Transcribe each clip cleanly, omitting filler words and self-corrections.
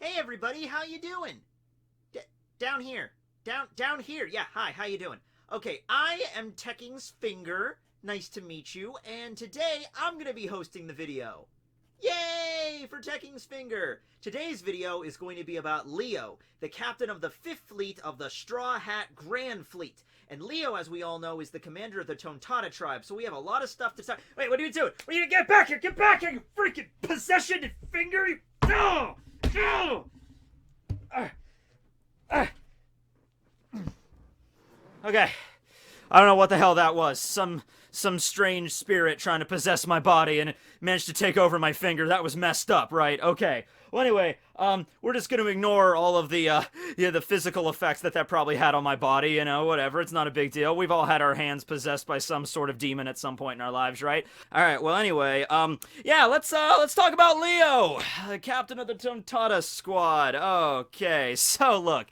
Hey everybody, how you doing? Down here. Down here. Yeah, hi, how you doing? Okay, I am Tekking's Finger. Nice to meet you, and today I'm going to be hosting the video. Yay for Tekking's Finger! Today's video is going to be about Leo, the captain of the 5th Fleet of the Straw Hat Grand Fleet. And Leo, as we all know, is the commander of the Tontata tribe, so we have a lot of stuff to talk. Wait, what are you doing? What are you get back here? Get back here, you freaking possession finger! No! No! Okay. I don't know what the hell that was. Some strange spirit trying to possess my body and it managed to take over my finger. That was messed up, right? Okay. Well, anyway, we're just gonna ignore all of the physical effects that probably had on my body, you know, whatever. It's not a big deal. We've all had our hands possessed by some sort of demon at some point in our lives, right? Alright, well, anyway, yeah, let's talk about Leo, the captain of the Tontata squad. Okay, so look,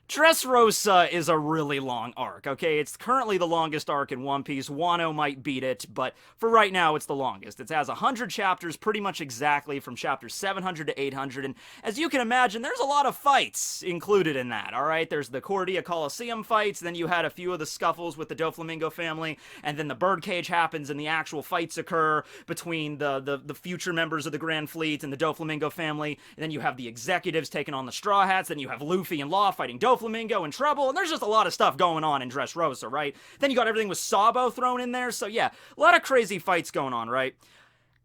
Dressrosa is a really long arc, okay? It's currently the longest arc in One Piece. Wano might beat it, but for right now, it's the longest. It has 100 chapters, pretty much exactly, from chapters 700 to 800, and as you can imagine, there's a lot of fights included in that, alright? There's the Cordia Coliseum fights, then you had a few of the scuffles with the Doflamingo family, and then the birdcage happens, and the actual fights occur between the future members of the Grand Fleet and the Doflamingo family, and then you have the executives taking on the Straw Hats, then you have Luffy and Law fighting Doflamingo in trouble, and there's just a lot of stuff going on in Dressrosa, right? Then you got everything with Sabo thrown in there, so yeah, a lot of crazy fights going on, right?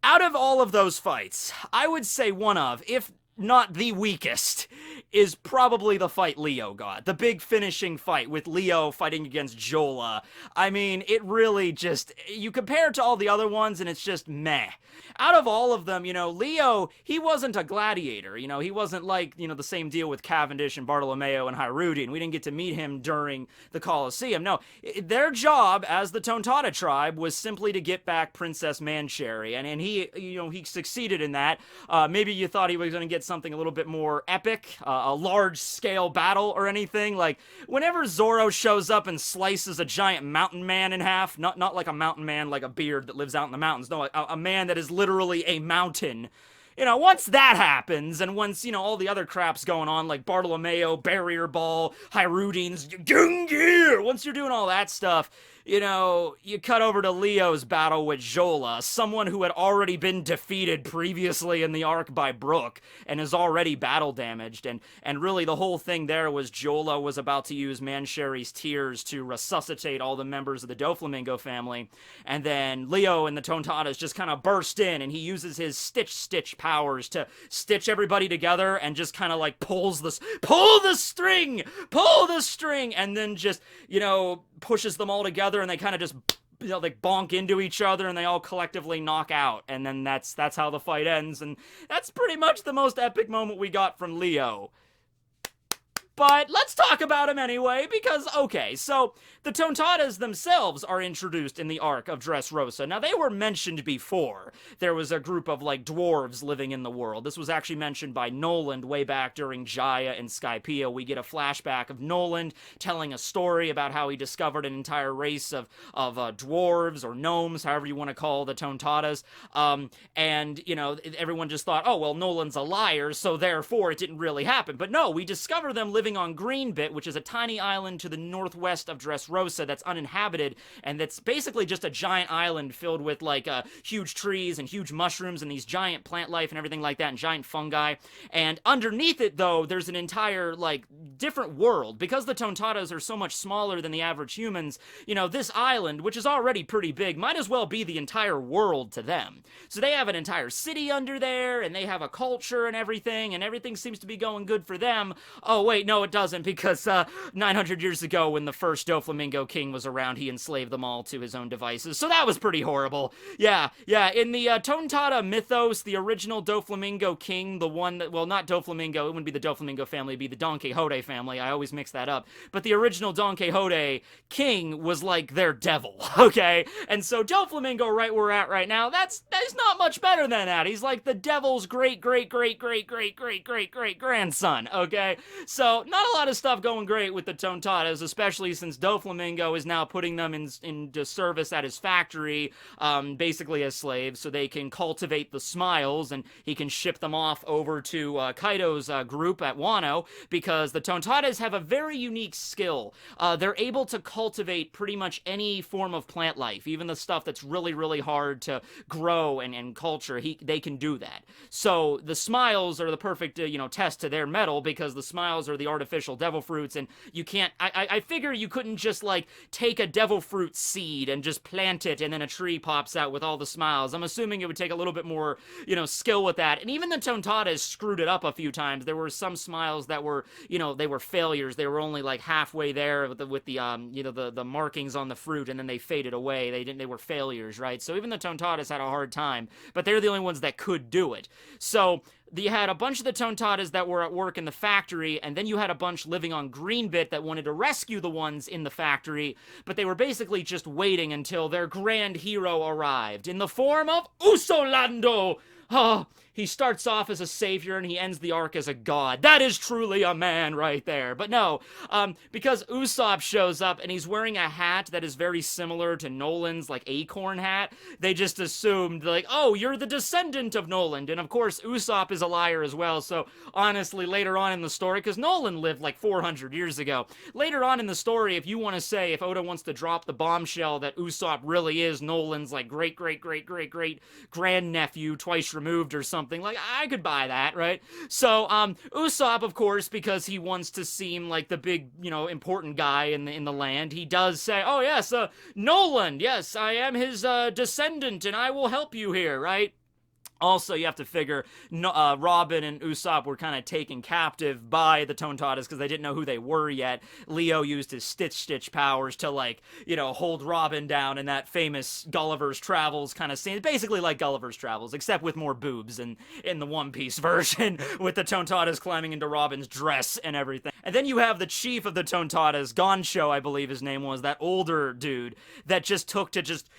Out of all of those fights, I would say one of, if not the weakest, is probably the fight Leo got. The big finishing fight with Leo fighting against Jola. I mean, it really just, you compare it to all the other ones and it's just meh. Out of all of them, you know, Leo, he wasn't a gladiator, you know, he wasn't like, you know, the same deal with Cavendish and Bartolomeo and Hyrudian. We didn't get to meet him during the Colosseum. No, their job as the Tontata tribe was simply to get back Princess Mansherry, and he, you know, he succeeded in that. Maybe you thought he was going to get something a little bit more epic, a large-scale battle or anything. Like, whenever Zoro shows up and slices a giant mountain man in half, not like a mountain man like a beard that lives out in the mountains, no, a man that is literally a mountain. You know, once that happens, and once, you know, all the other crap's going on, like Bartolomeo, Barrier Ball, Hyrudians, Gungir, once you're doing all that stuff, you know, you cut over to Leo's battle with Jola, someone who had already been defeated previously in the arc by Brook, and is already battle damaged, and really the whole thing there was Jola was about to use Mansherry's tears to resuscitate all the members of the Doflamingo family, and then Leo and the Tontatas just kind of burst in, and he uses his stitch powers to stitch everybody together, and just kind of like pull the string, and then just, you know, pushes them all together, and they kind of just, you know, they bonk into each other, and they all collectively knock out, and then that's how the fight ends, and that's pretty much the most epic moment we got from Leo. But let's talk about him anyway, because, okay, so the Tontatas themselves are introduced in the arc of Dressrosa. Now, they were mentioned before. There was a group of, like, dwarves living in the world. This was actually mentioned by Noland way back during Jaya and Skypiea. We get a flashback of Noland telling a story about how he discovered an entire race of dwarves or gnomes, however you want to call the Tontatas. And, you know, everyone just thought, oh, well, Noland's a liar, so therefore it didn't really happen. But no, we discover them living on Greenbit, which is a tiny island to the northwest of Dressrosa that's uninhabited, and that's basically just a giant island filled with, like, huge trees and huge mushrooms and these giant plant life and everything like that, and giant fungi. And underneath it, though, there's an entire, like, different world. Because the Tontatas are so much smaller than the average humans, you know, this island, which is already pretty big, might as well be the entire world to them. So they have an entire city under there, and they have a culture and everything seems to be going good for them. Oh, wait, no, it doesn't, because 900 years ago, when the first Doflamingo king was around, he enslaved them all to his own devices, so that was pretty horrible. Yeah, in the Tontata mythos, the original Doflamingo king, the one that, well, not Doflamingo, it wouldn't be the Doflamingo family, it'd be the Don Quixote family, I always mix that up, but the original Don Quixote king was like their devil, okay? And so Doflamingo, right where we're at right now, that's not much better than that. He's like the devil's great grandson, okay? So So, not a lot of stuff going great with the Tontattas, especially since Doflamingo is now putting them into service at his factory, basically as slaves, so they can cultivate the smiles, and he can ship them off over to Kaido's group at Wano, because the Tontattas have a very unique skill. They're able to cultivate pretty much any form of plant life, even the stuff that's really, really hard to grow and culture. They can do that. So the smiles are the perfect, test to their mettle, because the smiles are the artificial devil fruits, and you can't. I figure you couldn't just like take a devil fruit seed and just plant it, and then a tree pops out with all the smiles. I'm assuming it would take a little bit more, skill with that. And even the Tontattas screwed it up a few times. There were some smiles that were, they were failures. They were only like halfway there with the markings on the fruit, and then they faded away. They were failures, right? So even the Tontattas had a hard time, but they're the only ones that could do it. So you had a bunch of the Tontattas that were at work in the factory, and then you had a bunch living on Greenbit that wanted to rescue the ones in the factory, but they were basically just waiting until their grand hero arrived, in the form of Usolando! Oh, he starts off as a savior and he ends the arc as a god. That is truly a man right there. But no, because Usopp shows up and he's wearing a hat that is very similar to Nolan's, like, acorn hat, they just assumed, like, oh, you're the descendant of Nolan. And of course, Usopp is a liar as well. So honestly, later on in the story, because Nolan lived like 400 years ago, later on in the story, if you want to say, if Oda wants to drop the bombshell that Usopp really is Nolan's, like, great grandnephew twice removed or something, like, I could buy that, right? So Usopp, of course, because he wants to seem like the big, important guy in the land, he does say, oh yes, Nolan, yes, I am his descendant and I will help you here, right? Also, you have to figure Robin and Usopp were kind of taken captive by the Tontattas because they didn't know who they were yet. Leo used his Stitch powers to, like, hold Robin down in that famous Gulliver's Travels kind of scene. Basically like Gulliver's Travels, except with more boobs in the One Piece version, with the Tontattas climbing into Robin's dress and everything. And then you have the chief of the Tontattas, Gonsho, I believe his name was, that older dude that just took to just,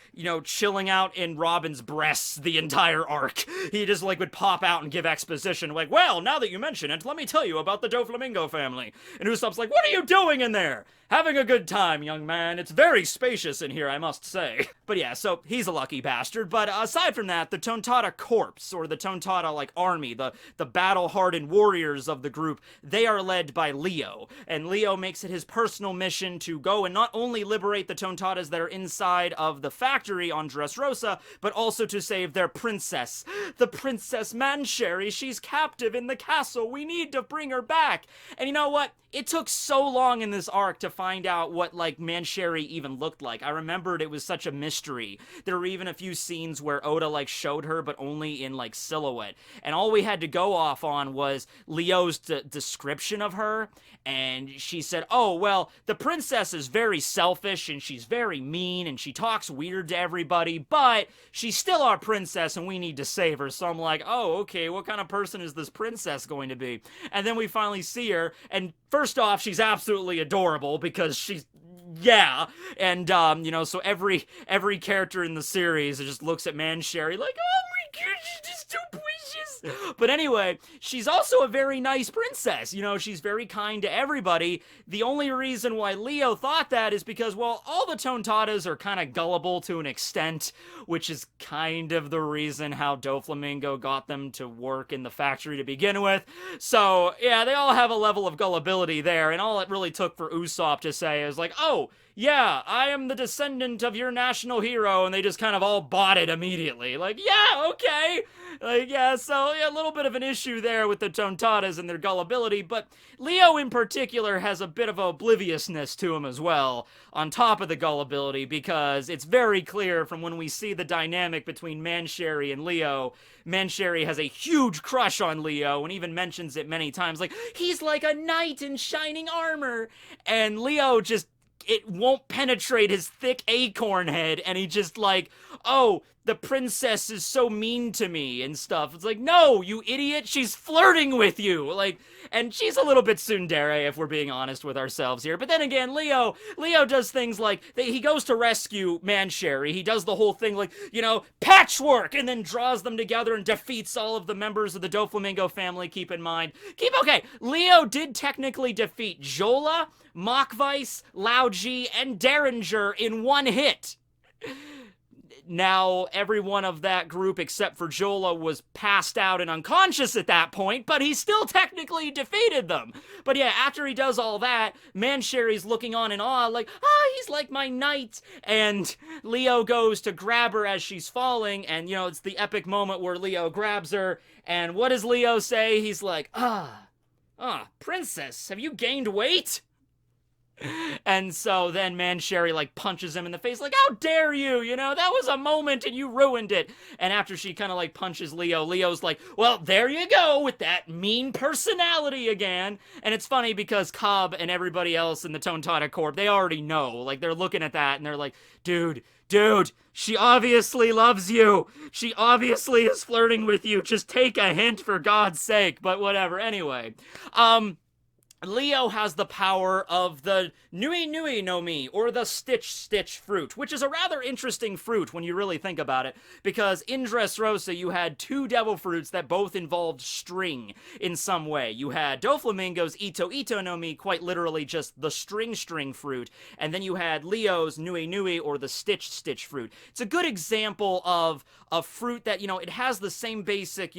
chilling out in Robin's breasts the entire arc. He just, like, would pop out and give exposition, like, well, now that you mention it, let me tell you about the Doflamingo family. And Usopp's like, what are you doing in there? Having a good time, young man. It's very spacious in here, I must say. But yeah, so he's a lucky bastard. But aside from that, the Tontatta Corps, or the Tontatta, like, army, the battle-hardened warriors of the group, they are led by Leo. And Leo makes it his personal mission to go and not only liberate the Tontattas that are inside of the factory on Dressrosa, but also to save their princess. The Princess Mansherry, she's captive in the castle. We need to bring her back. And you know what? It took so long in this arc to find out what, like, Mansherry even looked like. I remembered it was such a mystery. There were even a few scenes where Oda, like, showed her, but only in, like, silhouette. And all we had to go off on was Leo's description of her. And she said, oh, well, the princess is very selfish, and she's very mean, and she talks weird to everybody, but she's still our princess, and we need to save her. So I'm like, oh, okay, what kind of person is this princess going to be? And then we finally see her, and first off, she's absolutely adorable, because she's, yeah, and, so every character in the series just looks at Mansherry like, oh my god, she's just so precious. But anyway, she's also a very nice princess. She's very kind to everybody. The only reason why Leo thought that is because, well, all the Tontattas are kind of gullible to an extent, which is kind of the reason how Doflamingo got them to work in the factory to begin with. So, yeah, they all have a level of gullibility there, and all it really took for Usopp to say is like, oh, yeah, I am the descendant of your national hero, and they just kind of all bought it immediately. Like, yeah, okay. Like, yeah, so yeah, a little bit of an issue there with the Tontattas and their gullibility, but Leo in particular has a bit of obliviousness to him as well, on top of the gullibility, because it's very clear from when we see the dynamic between Mansherry and Leo. Mansherry has a huge crush on Leo, and even mentions it many times, like, he's like a knight in shining armor, and Leo just, it won't penetrate his thick acorn head, and he just like, oh, the princess is so mean to me and stuff. It's like, no, you idiot, she's flirting with you. Like, and she's a little bit tsundere, if we're being honest with ourselves here. But then again, Leo does things like, he goes to rescue Mansherry. He does the whole thing like, patchwork, and then draws them together and defeats all of the members of the Doflamingo family, keep in mind. Okay, Leo did technically defeat Jola, Machweiss, Laoji, and Derringer in one hit. Now, every one of that group except for Jola was passed out and unconscious at that point, but he still technically defeated them. But yeah, after he does all that, Mansherry's looking on in awe, like, he's like my knight. And Leo goes to grab her as she's falling, and, it's the epic moment where Leo grabs her, and what does Leo say? He's like, princess, have you gained weight? And so then Mansherry punches him in the face, like, how dare you, that was a moment and you ruined it. And after she kind of punches Leo's like, well, there you go with that mean personality again. And it's funny because Cobb and everybody else in the Tontata Corp, they already know, they're looking at that and they're like, dude, she obviously loves you. She obviously is flirting with you. Just take a hint for God's sake. But whatever. Anyway, Leo has the power of the Nui Nui no Mi, or the Stitch fruit, which is a rather interesting fruit when you really think about it, because in Dressrosa you had two devil fruits that both involved string in some way. You had Doflamingo's Ito Ito no Mi, quite literally just the string fruit, and then you had Leo's Nui Nui, or the Stitch fruit. It's a good example of a fruit that, it has the same basic,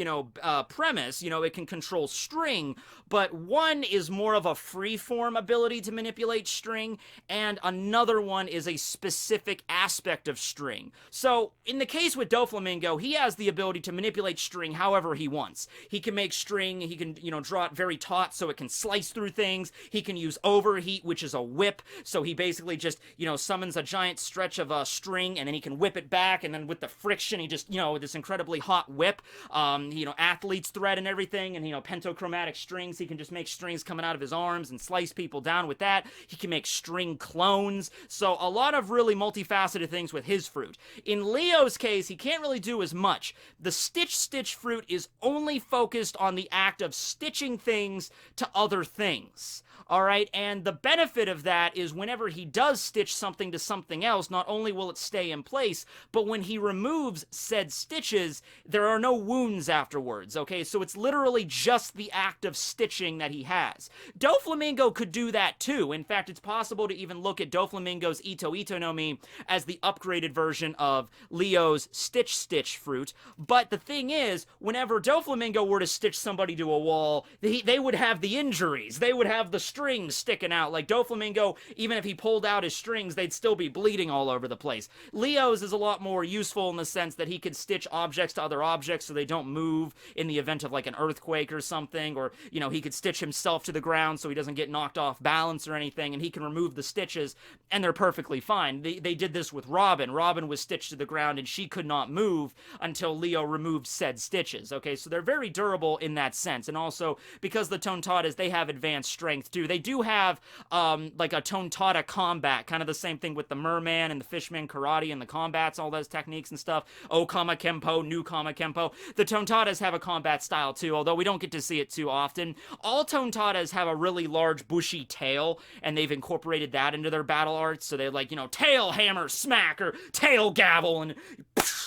premise, it can control string, but one is more of a free-form ability to manipulate string, and another one is a specific aspect of string. So, in the case with Doflamingo, he has the ability to manipulate string however he wants. He can make string, he can, draw it very taut so it can slice through things. He can use overheat, which is a whip, so he basically just, summons a giant stretch of string, and then he can whip it back, and then with the friction, he just, this incredibly hot whip, athlete's thread and everything, and, pentochromatic strings. He can just make strings coming out of his arms and slice people down with that. He can make string clones. So a lot of really multifaceted things with his fruit. In Leo's case, he can't really do as much. The Stitch fruit is only focused on the act of stitching things to other things. Alright, and the benefit of that is whenever he does stitch something to something else, not only will it stay in place, but when he removes said stitches, there are no wounds afterwards, okay? So it's literally just the act of stitching that he has. Doflamingo could do that too. In fact, it's possible to even look at Doflamingo's Ito Ito no Mi as the upgraded version of Leo's Stitch fruit, but the thing is, whenever Doflamingo were to stitch somebody to a wall, they would have the injuries. They would have the strings sticking out. Like Doflamingo, even if he pulled out his strings, they'd still be bleeding all over the place. Leo's is a lot more useful in the sense that he can stitch objects to other objects so they don't move in the event of an earthquake or something, or, he could stitch himself to the ground so he doesn't get knocked off balance or anything, and he can remove the stitches, and they're perfectly fine. They did this with Robin. Robin was stitched to the ground, and she could not move until Leo removed said stitches, okay? So they're very durable in that sense, and also, because the Tontattas, they have advanced strength, too. They do have, a Tontata combat, kind of the same thing with the Merman and the Fishman Karate and the combats, all those techniques and stuff. O-Kama Kempo, New Kama Kempo. The Tontattas have a combat style, too, although we don't get to see it too often. All Tontattas have a really large, bushy tail, and they've incorporated that into their battle arts, so they're tail hammer smack, or tail gavel, and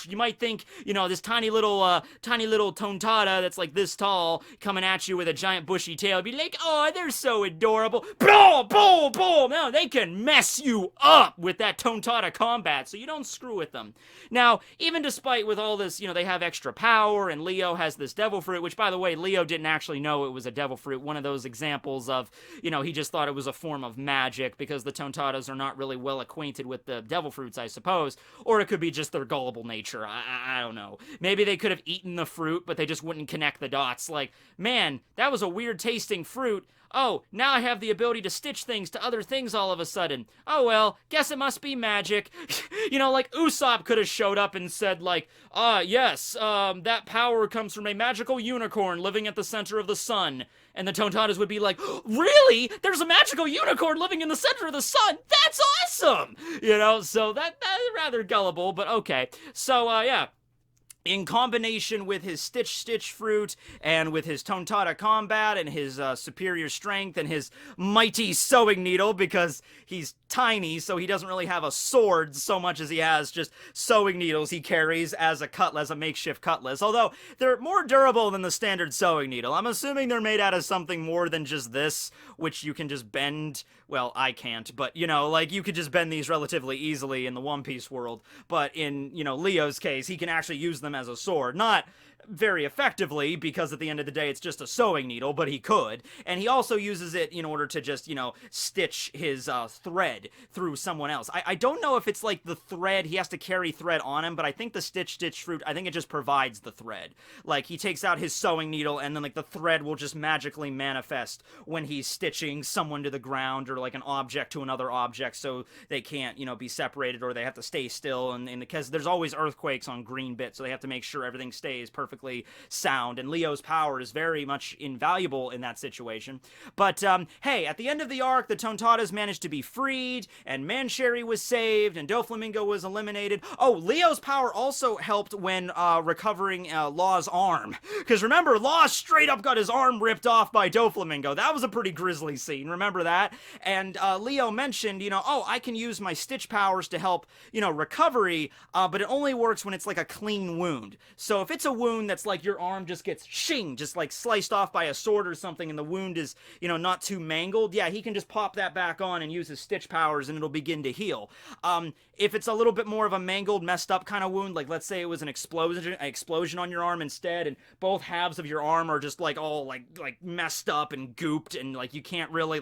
you might think, this tiny little Tontata that's this tall coming at you with a giant bushy tail, be like, oh, they're so adorable. Boom, boom, boom. No, they can mess you up with that Tontata combat, so you don't screw with them. Now, even despite with all this, they have extra power, and Leo has this devil fruit, which, by the way, Leo didn't actually know it was a devil fruit. One of those examples of, he just thought it was a form of magic, because the Tontattas are not really well acquainted with the devil fruits, I suppose. Or it could be just their gullible nature. I don't know. Maybe they could have eaten the fruit, but they just wouldn't connect the dots. Man, that was a weird tasting fruit. oh, now I have the ability to stitch things to other things all of a sudden. Oh well, guess it must be magic. Like Usopp could have showed up and said like, yes, that power comes from a magical unicorn living at the center of the sun. And the Tontattas would be like, really? There's a magical unicorn living in the center of the sun? That's awesome! So that's rather gullible, but okay. So, yeah. In combination with his Stitch fruit and with his Tontata combat and his superior strength and his mighty sewing needle, because he's tiny, so he doesn't really have a sword so much as he has just sewing needles he carries as a makeshift cutlass. Although they're more durable than the standard sewing needle. I'm assuming they're made out of something more than just this, which you can just bend. Well, I can't, but you could just bend these relatively easily in the One Piece world. But in, Leo's case, he can actually use them as a sword. Not very effectively, because at the end of the day it's just a sewing needle, but he could. And he also uses it in order to just, stitch his thread through someone else. I don't know if it's like the thread, he has to carry thread on him, but I think the Stitch fruit, I think it just provides the thread. Like, he takes out his sewing needle, and then, like, the thread will just magically manifest when he's stitching someone to the ground, or, like, an object to another object, so they can't, be separated, or they have to stay still, and because there's always earthquakes on green bit, so they have to make sure everything stays perfectly sound, and Leo's power is very much invaluable in that situation. But, hey, at the end of the arc, the Tontattas managed to be freed, and Mansherry was saved, and Doflamingo was eliminated. Oh, Leo's power also helped when recovering Law's arm. Because remember, Law straight up got his arm ripped off by Doflamingo. That was a pretty grisly scene, remember that? And Leo mentioned, oh, I can use my Stitch powers to help, recovery, but it only works when it's like a clean wound. So if it's a wound that's like your arm just gets just like sliced off by a sword or something, and the wound is, not too mangled, yeah, he can just pop that back on and use his Stitch powers and it'll begin to heal. If it's a little bit more of a mangled, messed up kind of wound, like let's say it was an explosion on your arm instead, and both halves of your arm are just like all like messed up and gooped, and like you can't really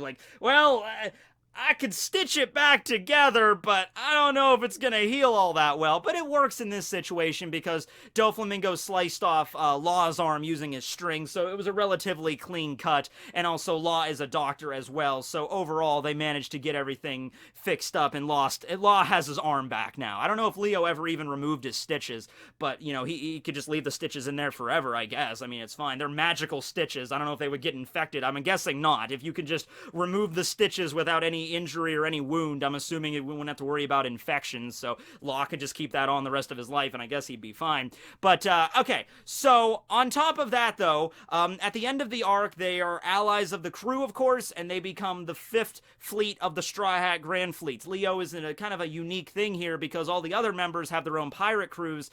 I could stitch it back together, but I don't know if it's gonna heal all that well. But it works in this situation because Doflamingo sliced off Law's arm using his string, so it was a relatively clean cut, and also Law is a doctor as well, so overall they managed to get everything fixed up, and Law has his arm back now. I don't know if Leo ever even removed his stitches, but, he could just leave the stitches in there forever, I guess. I mean, it's fine. They're magical stitches. I don't know if they would get infected. I'm guessing not. If you could just remove the stitches without any injury or any wound, I'm assuming we wouldn't have to worry about infections, so Law could just keep that on the rest of his life, and I guess he'd be fine. But, okay, so on top of that, though, at the end of the arc, they are allies of the crew, of course, and they become the 5th fleet of the Straw Hat Grand Fleets. Leo is in a kind of a unique thing here because all the other members have their own pirate crews.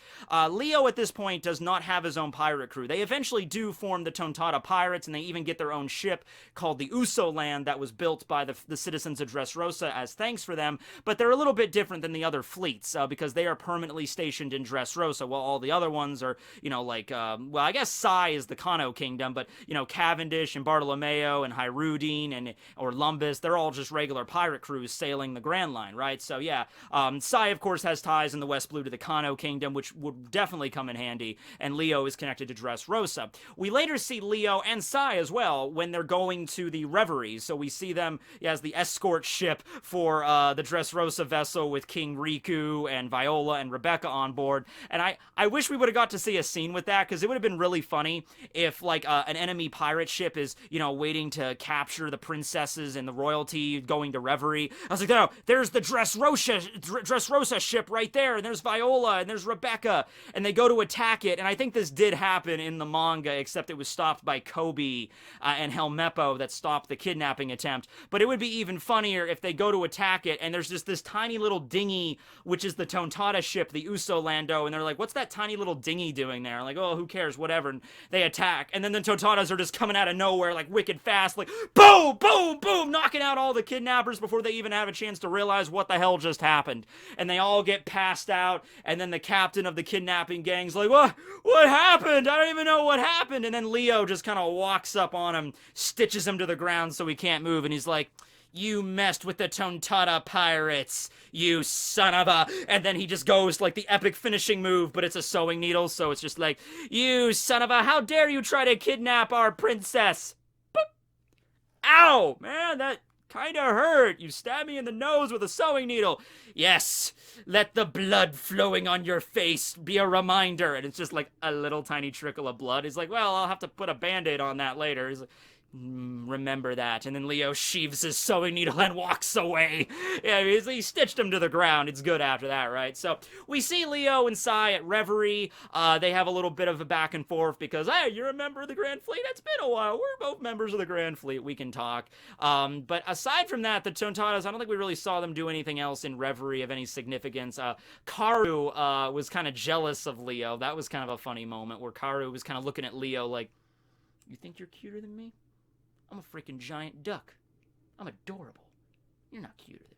Leo, at this point, does not have his own pirate crew. They eventually do form the Tontata Pirates, and they even get their own ship called the Uso Land that was built by the citizens of Dressrosa as thanks for them, but they're a little bit different than the other fleets because they are permanently stationed in Dressrosa, while all the other ones are, I guess Sai is the Kano Kingdom, but, Cavendish and Bartolomeo and Hyrudine or Lumbus, they're all just regular pirate crews sailing the Grand Line, right? So, yeah, Sai, of course, has ties in the West Blue to the Kano Kingdom, which would definitely come in handy, and Leo is connected to Dressrosa. We later see Leo and Sai as well when they're going to the Reveries, so we see them as the escort ship for the Dressrosa vessel with King Riku and Viola and Rebecca on board, and I wish we would have got to see a scene with that, because it would have been really funny if, an enemy pirate ship is, waiting to capture the princesses and the royalty going to Reverie. I was like, no, there's the Dressrosa ship right there, and there's Viola, and there's Rebecca, and they go to attack it, and I think this did happen in the manga, except it was stopped by Kobe and Helmeppo that stopped the kidnapping attempt, but it would be even funnier if they go to attack it, and there's just this tiny little dinghy, which is the Tontata ship, the Uso Lando, and they're like, what's that tiny little dinghy doing there? I'm like, oh, who cares, whatever, and they attack, and then the Tontattas are just coming out of nowhere, like, wicked fast, like, boom, boom, boom, knocking out all the kidnappers before they even have a chance to realize what the hell just happened, and they all get passed out, and then the captain of the kidnapping gang's like, what happened? I don't even know what happened, and then Leo just kind of walks up on him, stitches him to the ground so he can't move, and he's like, you messed with the Tontata pirates, you son of a... And then he just goes like the epic finishing move, but it's a sewing needle, so it's just like, you son of a... How dare you try to kidnap our princess? Boop. ow, man, that kind of hurt. You stabbed me in the nose with a sewing needle. Yes, let the blood flowing on your face be a reminder. And it's just like a little tiny trickle of blood. He's like, well, I'll have to put a band-aid on that later. He's like, remember that. And then Leo sheaves his sewing needle and walks away. Yeah, he stitched him to the ground. It's good after that, right? So we see Leo and Sai at Reverie. They have a little bit of a back and forth because, hey, you're a member of the Grand Fleet? It's been a while. We're both members of the Grand Fleet. We can talk. But aside from that, the Tontattas, I don't think we really saw them do anything else in Reverie of any significance. Karu was kind of jealous of Leo. That was kind of a funny moment where Karu was kind of looking at Leo like, you think you're cuter than me? I'm a freaking giant duck. I'm adorable. You're not cuter than me.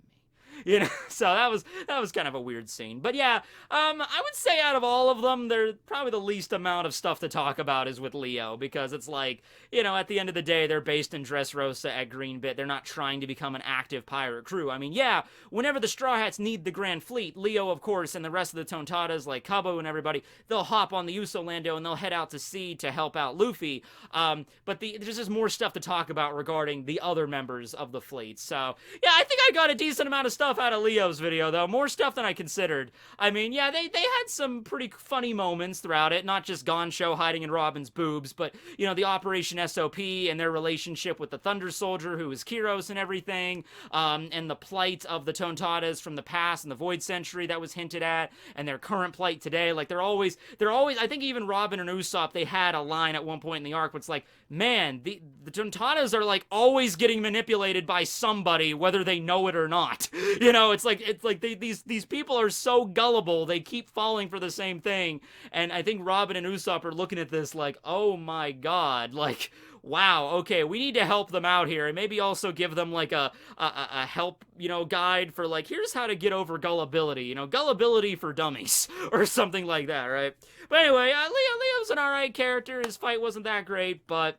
You know, so that was kind of a weird scene. But yeah, I would say out of all of them, there's probably the least amount of stuff to talk about is with Leo, because it's like, you know, at the end of the day, they're based in Dressrosa at Greenbit. They're not trying to become an active pirate crew. I mean, yeah, whenever the Straw Hats need the Grand Fleet, Leo, of course, and the rest of the Tontattas, like Cabo and everybody, they'll hop on the Uso Lando and they'll head out to sea to help out Luffy. But there's just more stuff to talk about regarding the other members of the fleet. So, yeah, I think I got a decent amount of stuff out of Leo's video, though. More stuff than I considered. I mean, yeah, they had some pretty funny moments throughout it. Not just Goncho hiding in Robin's boobs, but, you know, the Operation SOP and their relationship with the Thunder Soldier, who is Kyros and everything, and the plight of the Tontattas from the past and the Void Century that was hinted at, and their current plight today. Like, they're always, I think even Robin and Usopp, they had a line at one point in the arc where it's like, man, the Tontattas are, like, always getting manipulated by somebody, whether they know it or not. You know, it's like these people are so gullible, they keep falling for the same thing. And I think Robin and Usopp are looking at this like, oh my god, like, wow, okay, we need to help them out here, and maybe also give them like a help, you know, guide for like, here's how to get over gullibility, you know, gullibility for dummies, or something like that, right? But anyway, Leo's an alright character. His fight wasn't that great, but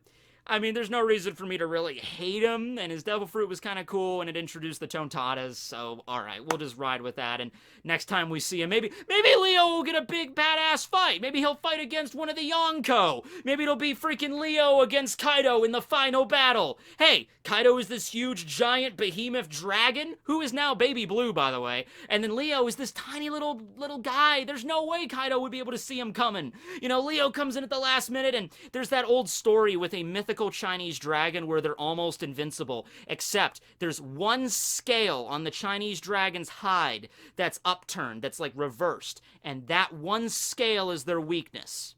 I mean, there's no reason for me to really hate him, and his Devil Fruit was kind of cool, and it introduced the Tontattas, so alright, we'll just ride with that, and next time we see him, maybe Leo will get a big badass fight. Maybe he'll fight against one of the Yonko. Maybe it'll be freaking Leo against Kaido in the final battle. Hey, Kaido is this huge, giant, behemoth dragon, who is now Baby Blue, by the way, and then Leo is this tiny little guy. There's no way Kaido would be able to see him coming. You know, Leo comes in at the last minute, and there's that old story with a mythical Chinese dragon where they're almost invincible, except there's one scale on the Chinese dragon's hide that's upturned, that's like reversed, and that one scale is their weakness.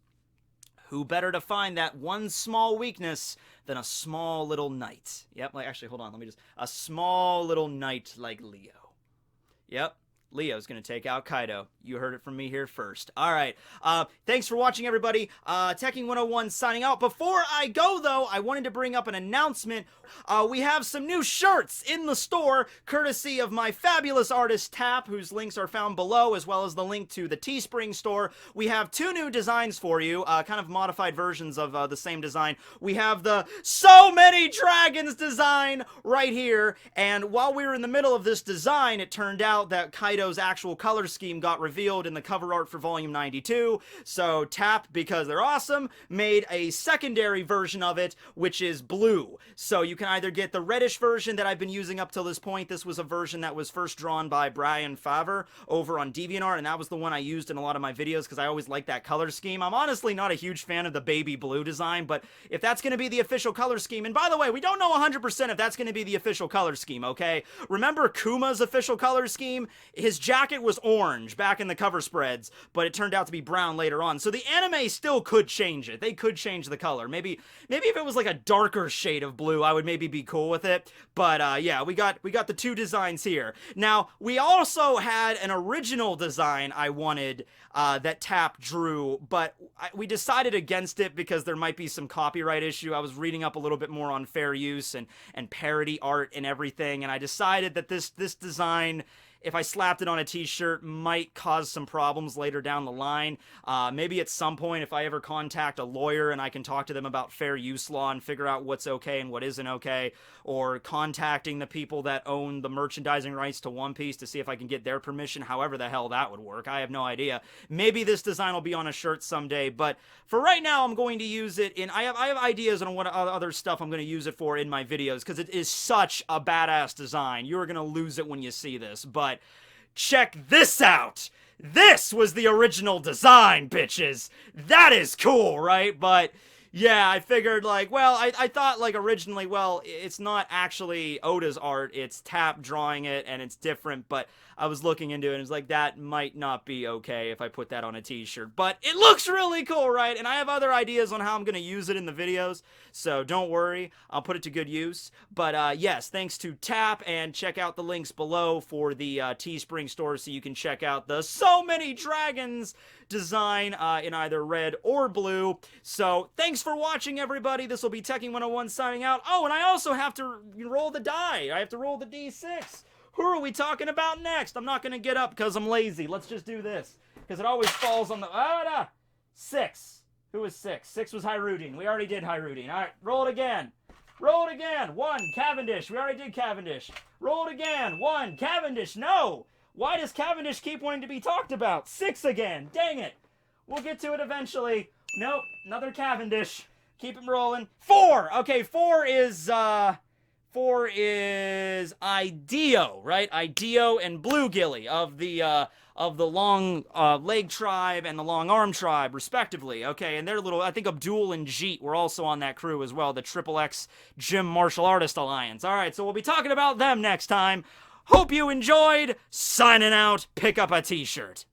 Who better to find that one small weakness than a small little knight? Yep, like, actually, hold on, a small little knight like Leo. Yep. Leo's gonna take out Kaido. You heard it from me here first. Alright, thanks for watching, everybody. Tekking101 signing out. Before I go, though, I wanted to bring up an announcement. We have some new shirts in the store, courtesy of my fabulous artist, Tap, whose links are found below, as well as the link to the Teespring store. We have two new designs for you, kind of modified versions of the same design. We have the So Many Dragons design right here, and while we were in the middle of this design, it turned out that Kaido's actual color scheme got revealed in the cover art for Volume 92, so Tap, because they're awesome, made a secondary version of it, which is blue. So you can either get the reddish version that I've been using up till this point. This was a version that was first drawn by Brian Favre over on DeviantArt, and that was the one I used in a lot of my videos because I always like that color scheme. I'm honestly not a huge fan of the baby blue design, but if that's going to be the official color scheme, and by the way, we don't know 100% if that's going to be the official color scheme, okay? Remember Kuma's official color scheme? His jacket was orange back in the cover spreads, but it turned out to be brown later on. So the anime still could change it. They could change the color. Maybe if it was like a darker shade of blue, I would maybe be cool with it. But yeah, we got the two designs here. Now, we also had an original design I wanted that Tap drew, but we decided against it because there might be some copyright issue. I was reading up a little bit more on fair use and parody art and everything, and I decided that this design, if I slapped it on a t-shirt, might cause some problems later down the line. Maybe at some point, if I ever contact a lawyer and I can talk to them about fair use law and figure out what's okay and what isn't okay, or contacting the people that own the merchandising rights to One Piece to see if I can get their permission, however the hell that would work. I have no idea. Maybe this design will be on a shirt someday, but for right now, I'm going to use it in... I have ideas on what other stuff I'm going to use it for in my videos, because it is such a badass design. You're going to lose it when you see this, but check this out! This was the original design, bitches! That is cool, right? But yeah, I figured, like, well, I thought, like, originally, well, it's not actually Oda's art, it's Tap drawing it, and it's different, but I was looking into it, and it was like, that might not be okay if I put that on a t-shirt, but it looks really cool, right? And I have other ideas on how I'm gonna use it in the videos, so don't worry, I'll put it to good use. But, yes, thanks to Tap, and check out the links below for the Teespring store so you can check out the So Many Dragons design in either red or blue. So thanks for watching, everybody. This will be Tekking101 signing out. Oh, and I also have to roll the die. I have to roll the d6. Who are we talking about next? I'm not going to get up because I'm lazy. Let's just do this, because it always falls on the... 6. Who was 6? 6 was Hyrudine. We already did Hyrudine. All right, roll it again. Roll it again. 1, Cavendish. We already did Cavendish. Roll it again. 1, Cavendish. No! Why does Cavendish keep wanting to be talked about? 6 again. Dang it. We'll get to it eventually. Nope. Another Cavendish. Keep him rolling. 4. Okay, 4 is Ideo, right? Ideo and Bluegilly of the long leg tribe and the long arm tribe, respectively. Okay, and they're little, I think Abdul and Jeet were also on that crew as well, the XXX Gym Martial Artist Alliance. All right, so we'll be talking about them next time. Hope you enjoyed. Signing out. Pick up a t-shirt.